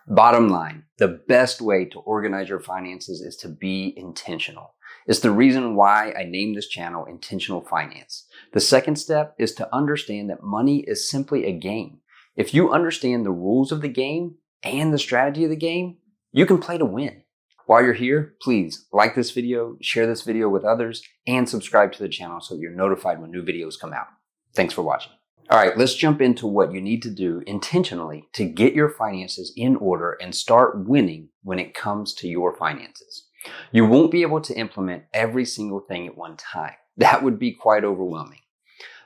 Bottom line, the best way to organize your finances is to be intentional. It's the reason why I named this channel Intentional Finance. The second step is to understand that money is simply a game. If you understand the rules of the game and the strategy of the game, you can play to win. While you're here, please like this video, share this video with others, and subscribe to the channel so that you're notified when new videos come out. Thanks for watching. All right, let's jump into what you need to do intentionally to get your finances in order and start winning when it comes to your finances. You won't be able to implement every single thing at one time. That would be quite overwhelming.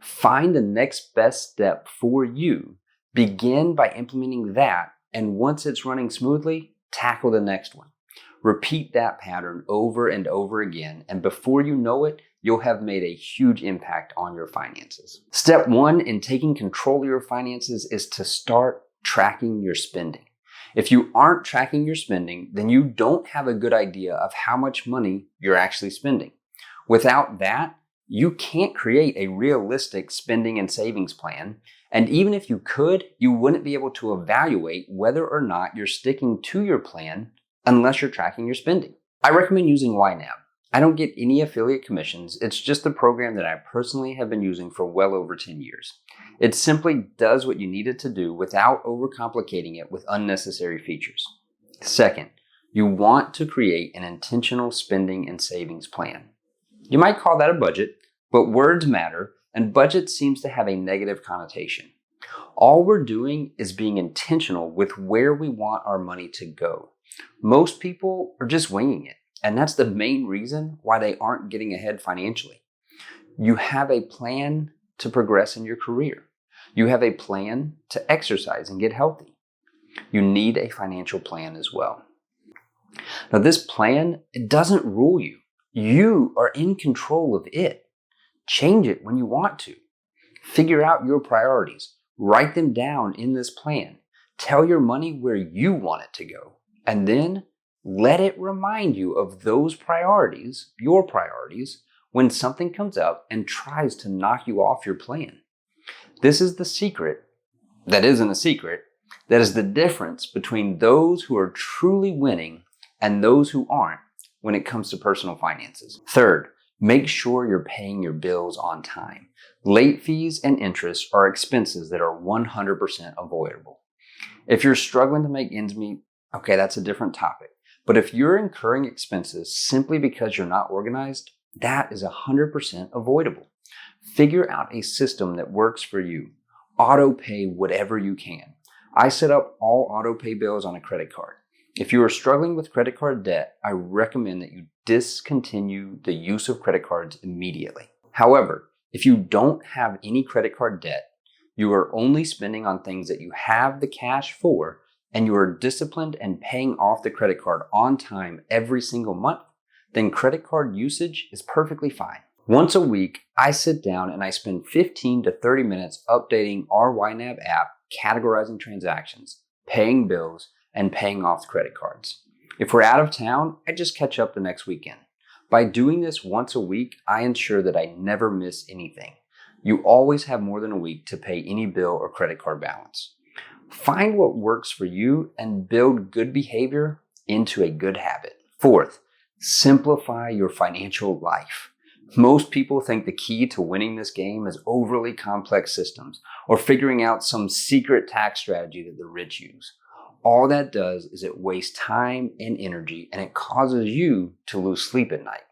Find the next best step for you. Begin by implementing that, and once it's running smoothly, tackle the next one. Repeat that pattern over and over again, and before you know it, you'll have made a huge impact on your finances. Step one in taking control of your finances is to start tracking your spending. If you aren't tracking your spending, then you don't have a good idea of how much money you're actually spending. Without that, you can't create a realistic spending and savings plan. And even if you could, you wouldn't be able to evaluate whether or not you're sticking to your plan unless you're tracking your spending. I recommend using YNAB. I don't get any affiliate commissions. It's just a program that I personally have been using for well over 10 years. It simply does what you need it to do without overcomplicating it with unnecessary features. Second, you want to create an intentional spending and savings plan. You might call that a budget, but words matter, and budget seems to have a negative connotation. All we're doing is being intentional with where we want our money to go. Most people are just winging it. And that's the main reason why they aren't getting ahead financially. You have a plan to progress in your career. You have a plan to exercise and get healthy. You need a financial plan as well. Now, this plan, it doesn't rule you. You are in control of it. Change it when you want to. Figure out your priorities. Write them down in this plan. Tell your money where you want it to go. And then let it remind you of those priorities, your priorities, when something comes up and tries to knock you off your plan. This is the secret, that isn't a secret, that is the difference between those who are truly winning and those who aren't when it comes to personal finances. Third, make sure you're paying your bills on time. Late fees and interest are expenses that are 100% avoidable. If you're struggling to make ends meet, okay, that's a different topic. But if you're incurring expenses simply because you're not organized, that is 100% avoidable. Figure out a system that works for you. Auto pay whatever you can. I set up all auto pay bills on a credit card. If you are struggling with credit card debt, I recommend that you discontinue the use of credit cards immediately. However, if you don't have any credit card debt, you are only spending on things that you have the cash for, and you are disciplined and paying off the credit card on time every single month, then credit card usage is perfectly fine. Once a week, I sit down and I spend 15 to 30 minutes updating our YNAB app, categorizing transactions, paying bills, and paying off credit cards. If we're out of town, I just catch up the next weekend. By doing this once a week, I ensure that I never miss anything. You always have more than a week to pay any bill or credit card balance. Find what works for you and build good behavior into a good habit. Fourth, simplify your financial life. Most people think the key to winning this game is overly complex systems or figuring out some secret tax strategy that the rich use. All that does is it wastes time and energy, and it causes you to lose sleep at night.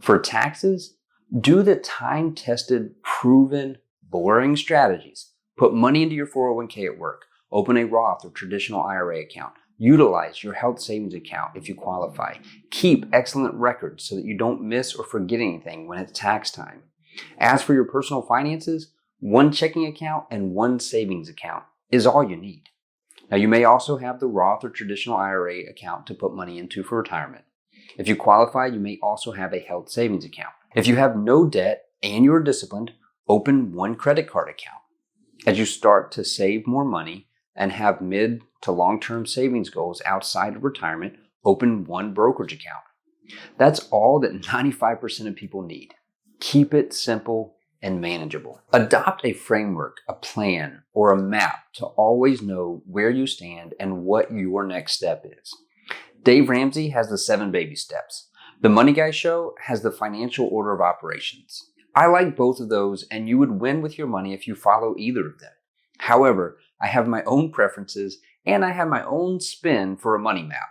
For taxes, do the time-tested, proven, boring strategies. Put money into your 401k at work. Open a Roth or traditional IRA account. Utilize your health savings account if you qualify. Keep excellent records so that you don't miss or forget anything when it's tax time. As for your personal finances, one checking account and one savings account is all you need. Now, you may also have the Roth or traditional IRA account to put money into for retirement. If you qualify, you may also have a health savings account. If you have no debt and you're disciplined, open one credit card account. As you start to save more money and have mid to long-term savings goals outside of retirement, open one brokerage account. That's all that 95% of people need. Keep it simple and manageable. Adopt a framework, a plan, or a map to always know where you stand and what your next step is. Dave Ramsey has the 7 baby steps. The Money Guy Show has the financial order of operations. I like both of those, and you would win with your money if you follow either of them. However, I have my own preferences, and I have my own spin for a money map.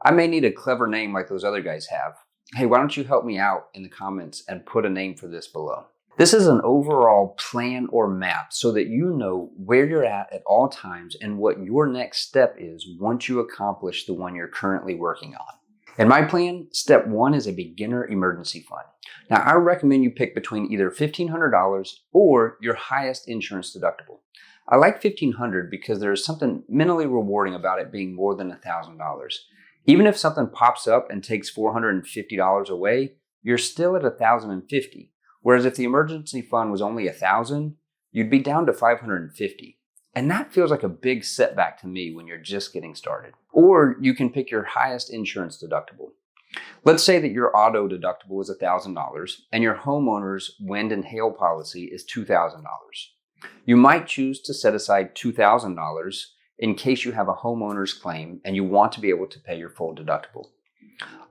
I may need a clever name like those other guys have. Hey, why don't you help me out in the comments and put a name for this below? This is an overall plan or map so that you know where you're at all times and what your next step is once you accomplish the one you're currently working on. In my plan, step 1 is a beginner emergency fund. Now, I recommend you pick between either $1,500 or your highest insurance deductible. I like $1,500 because there is something mentally rewarding about it being more than $1,000. Even if something pops up and takes $450 away, you're still at $1,050. Whereas if the emergency fund was only $1,000, you'd be down to $550. And that feels like a big setback to me when you're just getting started. Or you can pick your highest insurance deductible. Let's say that your auto deductible is $1,000 and your homeowner's wind and hail policy is $2,000. You might choose to set aside $2,000 in case you have a homeowner's claim and you want to be able to pay your full deductible.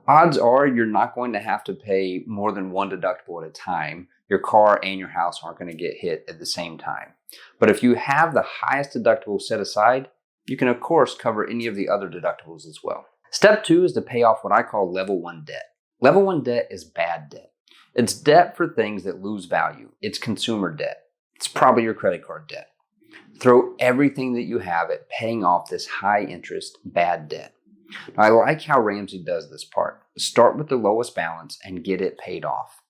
Odds are you're not going to have to pay more than one deductible at a time. Your car and your house aren't going to get hit at the same time. But if you have the highest deductible set aside, you can of course cover any of the other deductibles as well. Step 2 is to pay off what I call level 1 debt. Level 1 debt is bad debt. It's debt for things that lose value. It's consumer debt. It's probably your credit card debt. Throw everything that you have at paying off this high interest, bad debt. Now, I like how Ramsey does this part. Start with the lowest balance and get it paid off.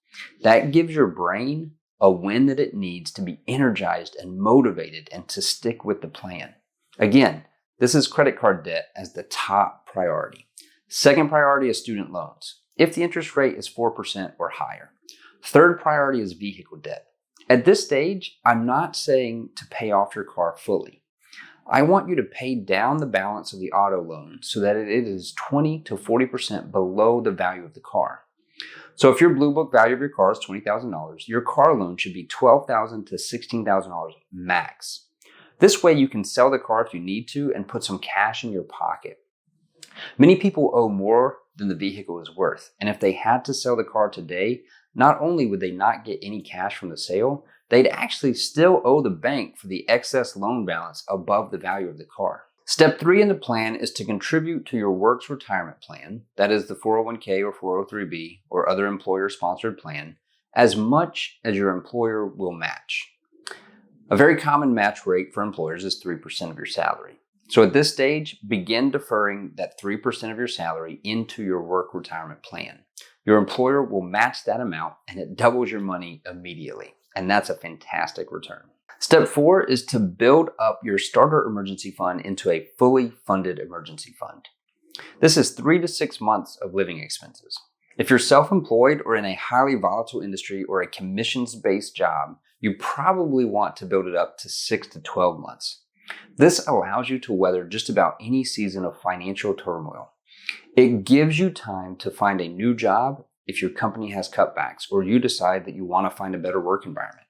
That gives your brain a win that it needs to be energized and motivated and to stick with the plan. Again, this is credit card debt as the top priority. Second priority is student loans, if the interest rate is 4% or higher. Third priority is vehicle debt. At this stage, I'm not saying to pay off your car fully. I want you to pay down the balance of the auto loan so that it is 20 to 40% below the value of the car. So if your Blue Book value of your car is $20,000, your car loan should be $12,000 to $16,000 max. This way you can sell the car if you need to and put some cash in your pocket. Many people owe more than the vehicle is worth, and if they had to sell the car today, not only would they not get any cash from the sale, they'd actually still owe the bank for the excess loan balance above the value of the car. Step 3 in the plan is to contribute to your work's retirement plan, that is the 401k or 403b or other employer-sponsored plan, as much as your employer will match. A very common match rate for employers is 3% of your salary. So at this stage, begin deferring that 3% of your salary into your work retirement plan. Your employer will match that amount and it doubles your money immediately. And that's a fantastic return. Step 4 is to build up your starter emergency fund into a fully funded emergency fund. This is 3 to 6 months of living expenses. If you're self-employed or in a highly volatile industry or a commissions-based job, you probably want to build it up to 6 to 12 months. This allows you to weather just about any season of financial turmoil. It gives you time to find a new job if your company has cutbacks or you decide that you want to find a better work environment.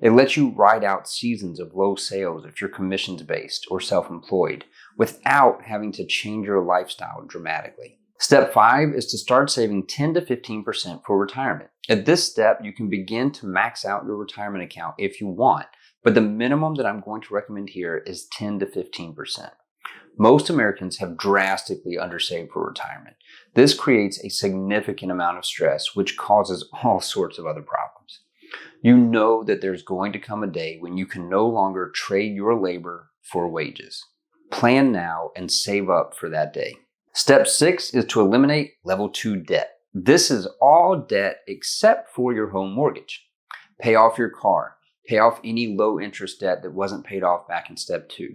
It lets you ride out seasons of low sales if you're commissions-based or self-employed without having to change your lifestyle dramatically. Step 5 is to start saving 10 to 15% for retirement. At this step, you can begin to max out your retirement account if you want, but the minimum that I'm going to recommend here is 10 to 15%. Most Americans have drastically undersaved for retirement. This creates a significant amount of stress, which causes all sorts of other problems. You know that there's going to come a day when you can no longer trade your labor for wages. Plan now and save up for that day. Step 6 is to eliminate level 2 debt. This is all debt except for your home mortgage. Pay off your car. Pay off any low interest debt that wasn't paid off back in step 2.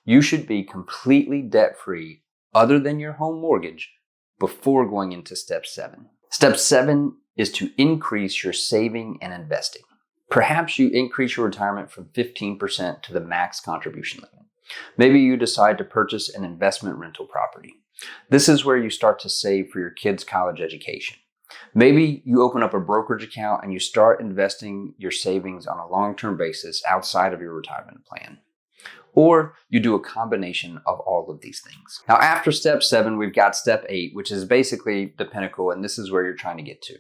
You should be completely debt-free other than your home mortgage before going into step 7. Step 7 is to increase your saving and investing. Perhaps you increase your retirement from 15% to the max contribution limit. Maybe you decide to purchase an investment rental property. This is where you start to save for your kids' college education. Maybe you open up a brokerage account and you start investing your savings on a long-term basis outside of your retirement plan. Or you do a combination of all of these things. Now, after step 7, we've got step 8, which is basically the pinnacle, and this is where you're trying to get to.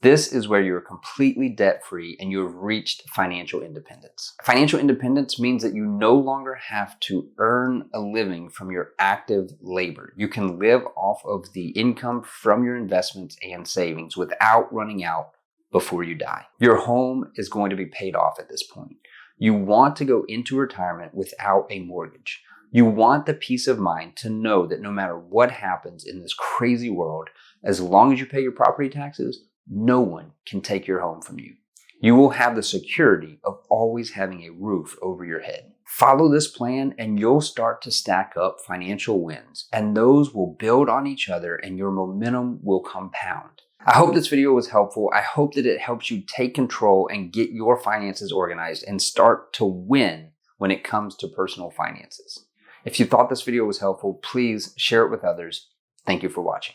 This is where you're completely debt-free and you have reached financial independence. Financial independence means that you no longer have to earn a living from your active labor. You can live off of the income from your investments and savings without running out before you die. Your home is going to be paid off at this point. You want to go into retirement without a mortgage. You want the peace of mind to know that no matter what happens in this crazy world, as long as you pay your property taxes, no one can take your home from you. You will have the security of always having a roof over your head. Follow this plan and you'll start to stack up financial wins, and those will build on each other and your momentum will compound. I hope this video was helpful. I hope that it helps you take control and get your finances organized and start to win when it comes to personal finances. If you thought this video was helpful, please share it with others. Thank you for watching.